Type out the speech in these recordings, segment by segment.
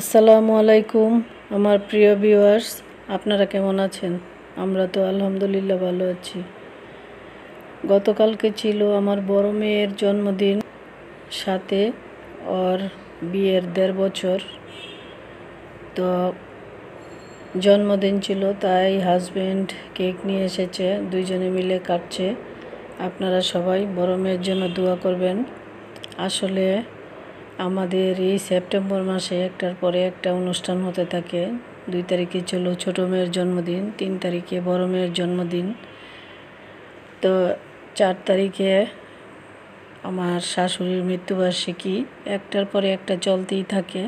আসসালামু আলাইকুম আমার প্রিয় ভিউয়ার্স, আপনারা কেমন আছেন? আমরা তো আলহামদুলিল্লাহ ভালো আছি। গতকালকে ছিল আমার বড় মেয়ের জন্মদিন, সাথে ওর বিয়ের 1.5 বছর। তো জন্মদিন ছিল, তাই হাজব্যান্ড কেক নিয়ে এসেছে, দুইজনে মিলে কাটছে। আপনারা সবাই বড় মেয়ের জন্য দোয়া করবেন। আসলে আমাদের এই সেপ্টেম্বর মাসে একটার পরে একটা অনুষ্ঠান হতে থাকে। 2 তারিখে ছিল ছোটো মেয়ের জন্মদিন, 3 তারিখে বড় মেয়ের জন্মদিন, তো 4 তারিখে আমার শাশুড়ির মৃত্যুবার্ষিকী। একটার পরে একটা চলতেই থাকে।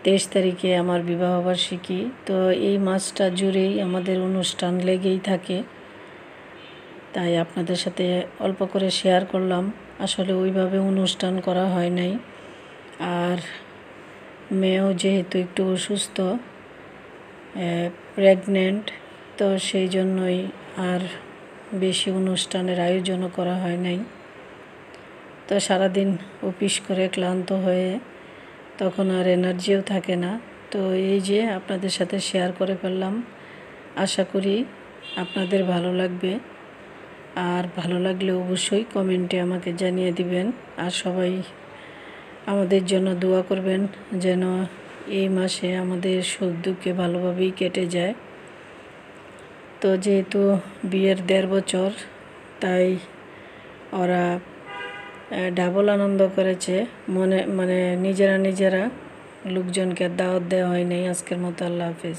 23 তারিখে আমার বিবাহবার্ষিকী। তো এই মাসটা জুড়েই আমাদের অনুষ্ঠান লেগেই থাকে, তাই আপনাদের সাথে অল্প করে শেয়ার করলাম। আসলে ওইভাবে অনুষ্ঠান করা হয় নাই, আর মেয়েও যেহেতু একটু অসুস্থ, প্রেগনেন্ট, তো সেই জন্যই আর বেশি অনুষ্ঠানের আয়োজনও করা হয় নাই। তো সারাদিন অফিস করে ক্লান্ত হয়ে তখন আর এনার্জিও থাকে না। তো এই যে আপনাদের সাথে শেয়ার করে ফেললাম। আশা করি আপনাদের ভালো লাগবে, আর ভালো লাগলে অবশ্যই কমেন্টে আমাকে জানিয়ে দিবেন। আর সবাই আমাদের জন্য দোয়া করবেন যেন এই মাসে আমাদের সুখ দুঃখে ভালোভাবেই কেটে যায়। তো যেহেতু বিয়ের 1.5 বছর, তাই ওরা ডাবল আনন্দ করেছে। নিজেরা লোকজনকে দাওয়াত দেওয়া হয় নাই। আজকের মতো আল্লাহ হাফেজ।